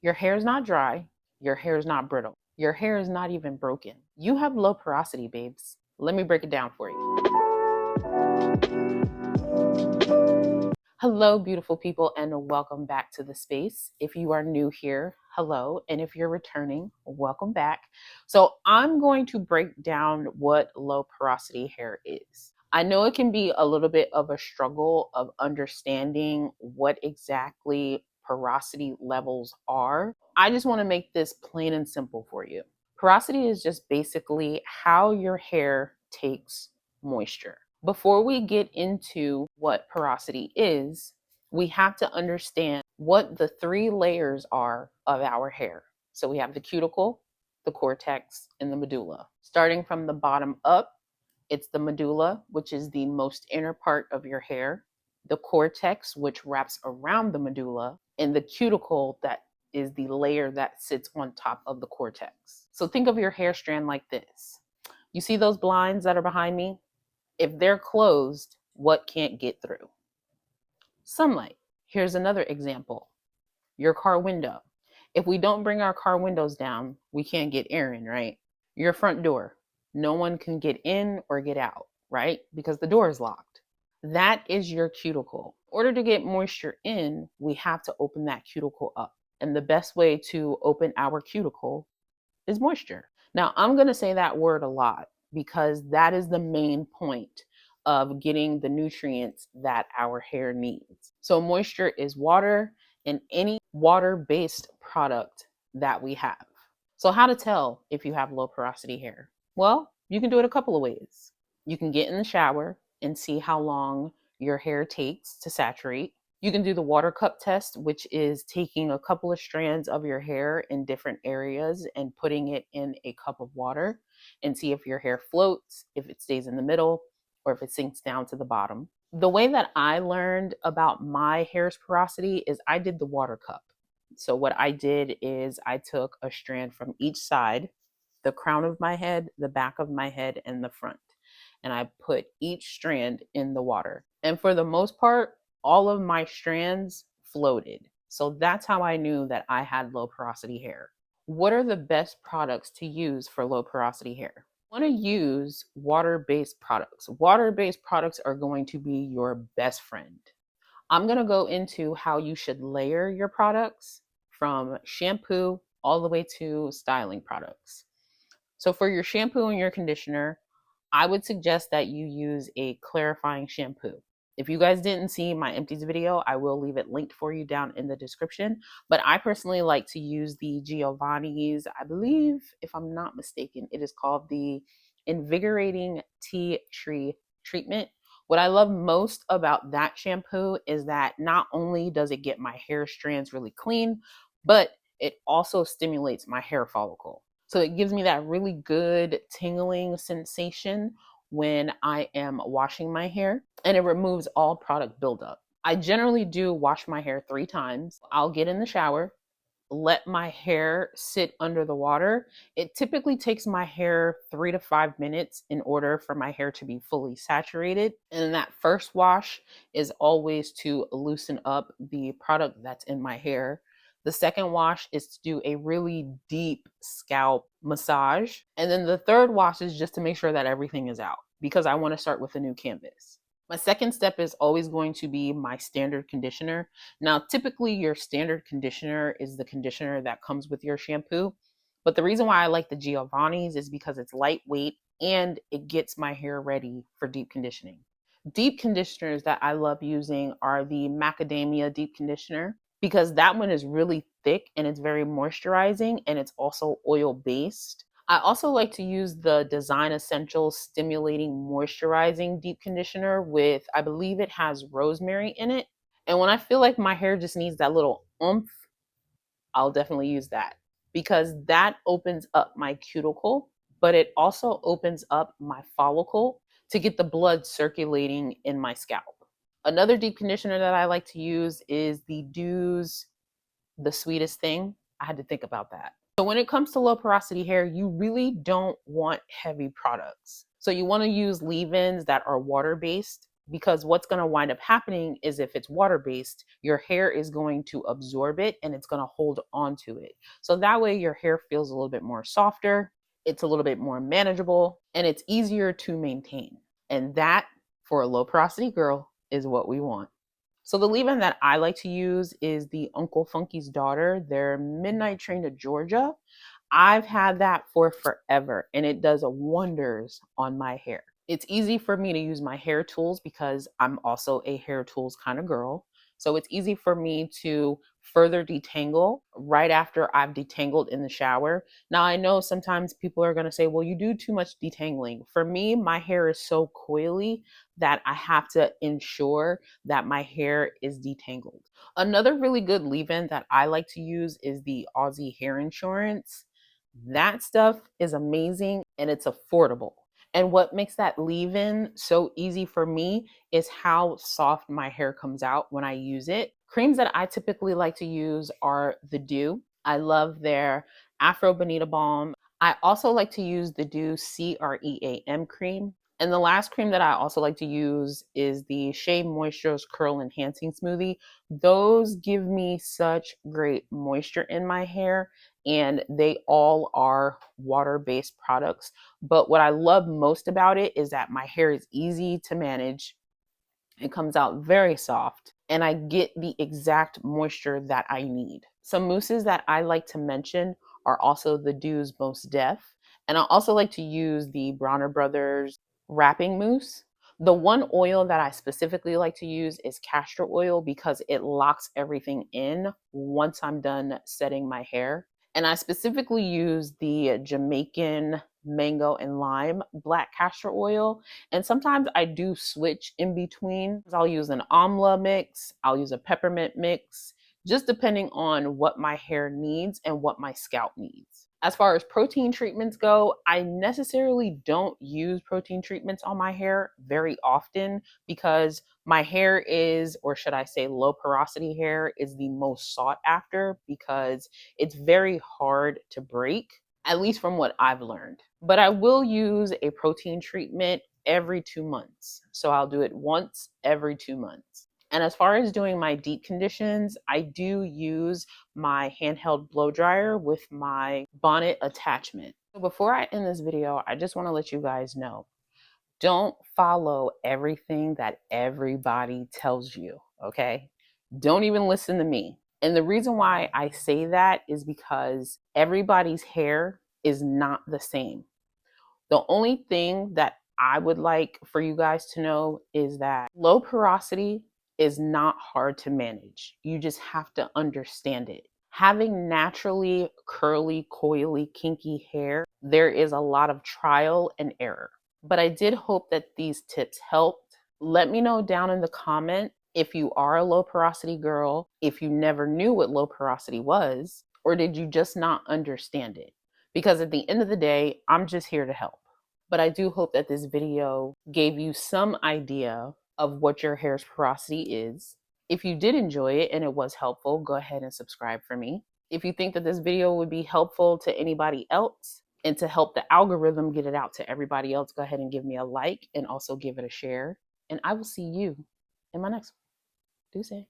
Your hair is not dry. Your hair is not brittle. Your hair is not even broken. You have low porosity, babes. Let me break it down for you. Hello, beautiful people, and welcome back to the space. If you are new here, hello. And if you're returning, welcome back. So I'm going to break down what low porosity hair is. I know it can be a little bit of a struggle of understanding what exactly porosity levels are. I just want to make this plain and simple for you. Porosity is just basically how your hair takes moisture. Before we get into what porosity is, we have to understand what the three layers are of our hair. So we have the cuticle, the cortex, and the medulla. Starting from the bottom up, it's the medulla, which is the most inner part of your hair, the cortex, which wraps around the medulla, and the cuticle, that is the layer that sits on top of the cortex. So think of your hair strand like this. You see those blinds that are behind me? If they're closed, what can't get through? Sunlight. Here's another example. Your car window. If we don't bring our car windows down, we can't get air in, right? Your front door. No one can get in or get out, right? Because the door is locked. That is your cuticle. In order to get moisture in, we have to open that cuticle up. And the best way to open our cuticle is moisture. Now, I'm going to say that word a lot because that is the main point of getting the nutrients that our hair needs. So moisture is water in any water-based product that we have. So how to tell if you have low porosity hair? Well, you can do it a couple of ways. You can get in the shower and see how long your hair takes to saturate. You can do the water cup test, which is taking a couple of strands of your hair in different areas and putting it in a cup of water and see if your hair floats, if it stays in the middle, or if it sinks down to the bottom. The way that I learned about my hair's porosity is I did the water cup. So what I did is I took a strand from each side, the crown of my head, the back of my head, and the front. And I put each strand in the water. And for the most part, all of my strands floated. So that's how I knew that I had low porosity hair. What are the best products to use for low porosity hair? You want to use water-based products. Water-based products are going to be your best friend. I'm going to go into how you should layer your products from shampoo all the way to styling products. So for your shampoo and your conditioner, I would suggest that you use a clarifying shampoo. If you guys didn't see my empties video, I will leave it linked for you down in the description. But I personally like to use the Giovanni's, I believe, if I'm not mistaken, it is called the Invigorating Tea Tree Treatment. What I love most about that shampoo is that not only does it get my hair strands really clean, but it also stimulates my hair follicle. So it gives me that really good tingling sensation when I am washing my hair, and it removes all product buildup. I generally do wash my hair 3 times. I'll get in the shower, let my hair sit under the water. It typically takes my hair 3 to 5 minutes in order for my hair to be fully saturated. And that first wash is always to loosen up the product that's in my hair. The second wash is to do a really deep scalp massage. And then the third wash is just to make sure that everything is out because I want to start with a new canvas. My second step is always going to be my standard conditioner. Now, typically your standard conditioner is the conditioner that comes with your shampoo. But the reason why I like the Giovanni's is because it's lightweight and it gets my hair ready for deep conditioning. Deep conditioners that I love using are the macadamia deep conditioner, because that one is really thick and it's very moisturizing and it's also oil based. I also like to use the Design Essentials Stimulating Moisturizing Deep Conditioner with, I believe it has rosemary in it. And when I feel like my hair just needs that little oomph, I'll definitely use that because that opens up my cuticle, but it also opens up my follicle to get the blood circulating in my scalp. Another deep conditioner that I like to use is the Dew's The Sweetest Thing. I had to think about that. So when it comes to low porosity hair, you really don't want heavy products. So you want to use leave-ins that are water-based. because what's going to wind up happening is if it's water based, your hair is going to absorb it and it's going to hold on to it. So that way your hair feels a little bit more softer, it's a little bit more manageable, and it's easier to maintain. And that, for a low porosity girl, is what we want. So the leave-in that I like to use is the Uncle Funky's Daughter, their Midnight Train to Georgia. I've had that for forever and it does wonders on my hair. It's easy for me to use my hair tools because I'm also a hair tools kind of girl. So it's easy for me to further detangle right after I've detangled in the shower. Now, I know sometimes people are going to say, well, you do too much detangling. For me, my hair is so coily that I have to ensure that my hair is detangled. Another really good leave-in that I like to use is the Aussie Hair Insurance. That stuff is amazing and it's affordable. And what makes that leave-in so easy for me is how soft my hair comes out when I use it. Creams that I typically like to use are the Dew. I love their Afro Bonita Balm. I also like to use the Dew CREAM cream. And the last cream that I also like to use is the Shea Moisture's Curl Enhancing Smoothie. Those give me such great moisture in my hair, and they all are water-based products. But what I love most about it is that my hair is easy to manage. It comes out very soft, and I get the exact moisture that I need. Some mousses that I like to mention are also the Dew's Most Def, and I also like to use the Bronner Brothers wrapping mousse. The one oil that I specifically like to use is castor oil because it locks everything in once I'm done setting my hair. And I specifically use the Jamaican mango and lime black castor oil. And sometimes I do switch in between. I'll use an amla mix, I'll use a peppermint mix, just depending on what my hair needs and what my scalp needs. As far as protein treatments go, I necessarily don't use protein treatments on my hair very often because my hair is, or should I say low porosity hair, is the most sought after because it's very hard to break, at least from what I've learned. But I will use a protein treatment every 2 months. So I'll do it once every 2 months. And as far as doing my deep conditions, I do use my handheld blow dryer with my bonnet attachment. So before I end this video, I just want to let you guys know, don't follow everything that everybody tells you, okay? Don't even listen to me. And the reason why I say that is because everybody's hair is not the same. The only thing that I would like for you guys to know is that low porosity is not hard to manage. You just have to understand it. Having naturally curly, coily, kinky hair, there is a lot of trial and error. But I did hope that these tips helped. Let me know down in the comment if you are a low porosity girl, if you never knew what low porosity was, or did you just not understand it? Because at the end of the day, I'm just here to help. But I do hope that this video gave you some idea of what your hair's porosity is. If you did enjoy it and it was helpful, go ahead and subscribe for me. If you think that this video would be helpful to anybody else and to help the algorithm get it out to everybody else, go ahead and give me a like and also give it a share. And I will see you in my next one. Do say.